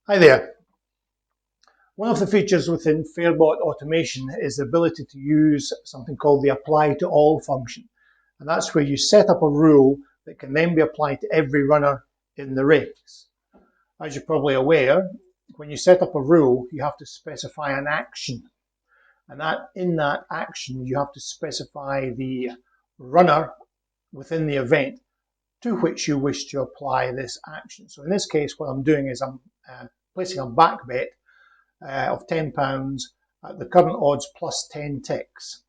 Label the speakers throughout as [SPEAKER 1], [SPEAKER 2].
[SPEAKER 1] Hi there. One of the features within Fairbot automation is the ability to use something called the apply to all function. And that's where you set up a rule that can then be applied to every runner in the race. As you're probably aware, when you set up a rule, you have to specify an action. And in that action, you have to specify the runner within the event to which you wish to apply this action. So in this case, what I'm doing is I'm placing a back bet of £10 at the current odds plus 10 ticks.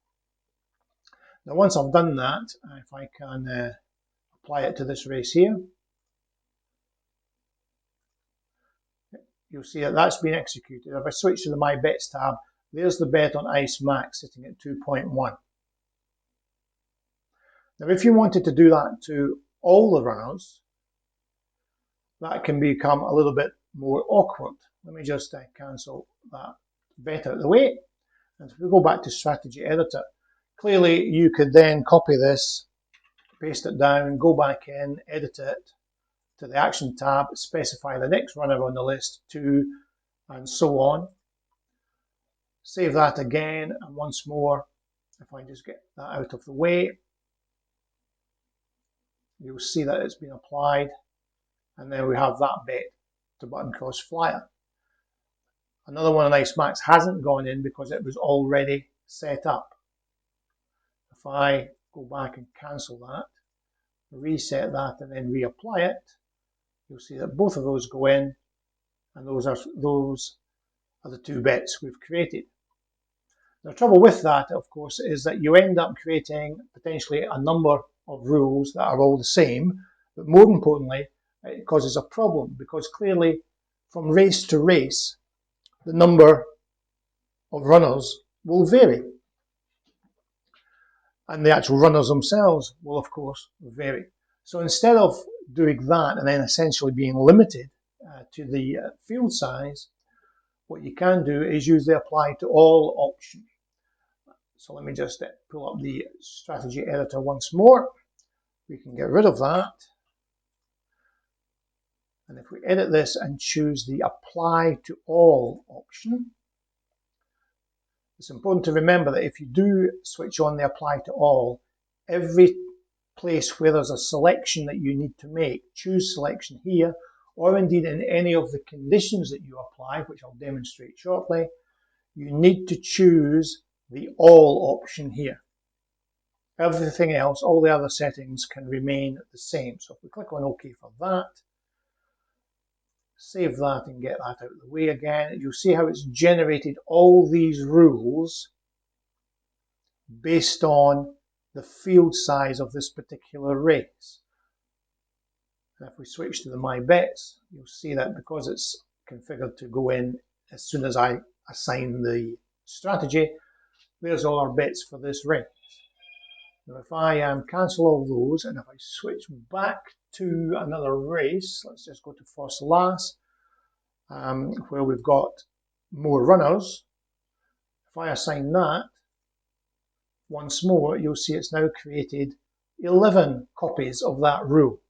[SPEAKER 1] Now once I've done that, if I can apply it to this race here, you'll see that that's been executed. If I switch to the My Bets tab, there's the bet on Ice Max sitting at 2.1. Now if you wanted to do that to all the runners, that can become a little bit more awkward. Let me just cancel that bet out of the way. And if we go back to Strategy Editor, clearly you could then copy this, paste it down, go back in, edit it to the Action tab, specify the next runner on the list, 2, and so on. Save that again, and once more, if I just get that out of the way, you'll see that it's been applied, and then we have that bet to button cross flyer. Another one on Ice Max hasn't gone in because it was already set up. If I go back and cancel that, reset that, and then reapply it, you'll see that both of those go in, and those are the two bets we've created. The trouble with that, of course, is that you end up creating potentially a number of rules that are all the same, but more importantly, it causes a problem because clearly from race to race, the number of runners will vary. And the actual runners themselves will, of course, vary. So instead of doing that and then essentially being limited to the field size, what you can do is use the apply to all option. So let me just pull up the strategy editor once more. We can get rid of that. And if we edit this and choose the apply to all option, it's important to remember that if you do switch on the apply to all, every place where there's a selection that you need to make, choose selection here, or indeed in any of the conditions that you apply, which I'll demonstrate shortly, you need to choose the all option here. Everything else, all the other settings can remain the same. So if we click on OK for that, save that and get that out of the way again, you'll see how it's generated all these rules based on the field size of this particular race. And if we switch to the My Bets, you'll see that because it's configured to go in as soon as I assign the strategy, there's all our bets for this race. Now if I cancel all those and if I switch back to another race, let's just go to first last, where we've got more runners. If I assign that, once more, you'll see it's now created 11 copies of that rule.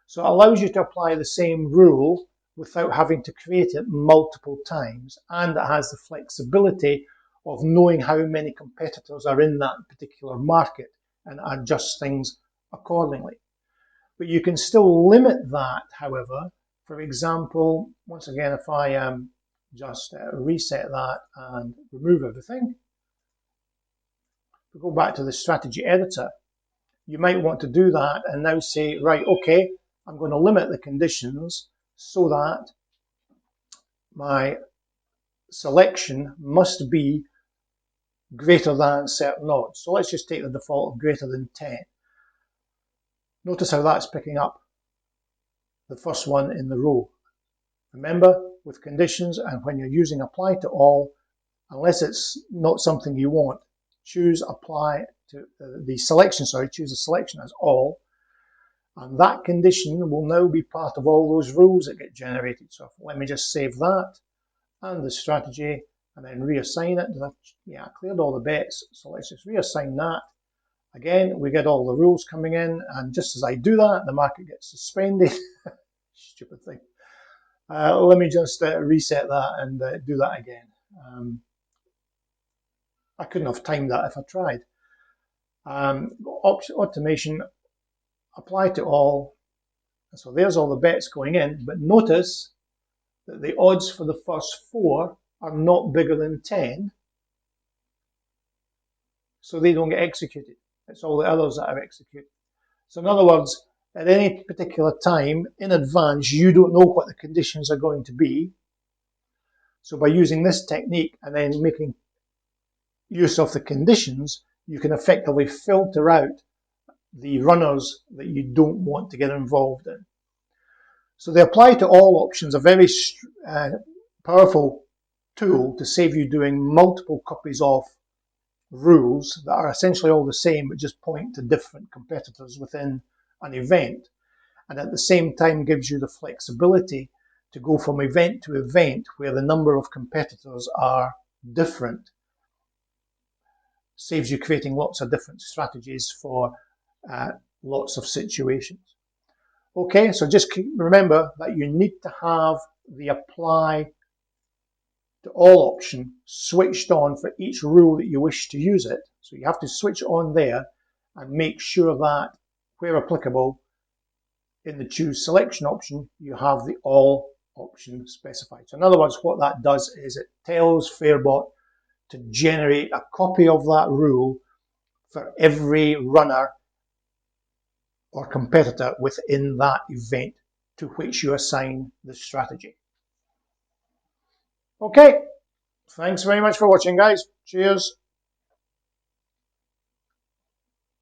[SPEAKER 1] So it allows you to apply the same rule without having to create it multiple times, and it has the flexibility of knowing how many competitors are in that particular market and adjust things accordingly. But you can still limit that, however. For example, once again, if I just reset that and remove everything, if we go back to the strategy editor, you might want to do that and now say, right, okay, I'm going to limit the conditions so that my selection must be greater than certain odds. So let's just take the default of greater than 10. Notice how that's picking up the first one in the row. Remember, with conditions and when you're using apply to all, unless it's not something you want, choose apply to the selection, choose the selection as all, and that condition will now be part of all those rules that get generated. So let me just save that and the strategy and then reassign it. Yeah, I cleared all the bets, so let's just reassign that. Again, we get all the rules coming in, and just as I do that, the market gets suspended. Stupid thing. Let me just reset that and do that again. I couldn't have timed that if I tried. Automation, apply to all. So there's all the bets going in, but notice that the odds for the first 4 are not bigger than 10, so they don't get executed. It's all the others that are executed. So in other words, at any particular time in advance, you don't know what the conditions are going to be. So by using this technique and then making use of the conditions, you can effectively filter out the runners that you don't want to get involved in. So the apply to all option is a very powerful tool to save you doing multiple copies of rules that are essentially all the same but just point to different competitors within an event, and at the same time gives you the flexibility to go from event to event where the number of competitors are different. Saves you creating lots of different strategies for lots of situations. Okay, so just remember that you need to have the apply to all option switched on for each rule that you wish to use it. So you have to switch on there and make sure that where applicable in the choose selection option you have the all option specified. So in other words, what that does is it tells Fairbot to generate a copy of that rule for every runner or competitor within that event to which you assign the strategy. Okay, thanks very much for watching, guys. Cheers.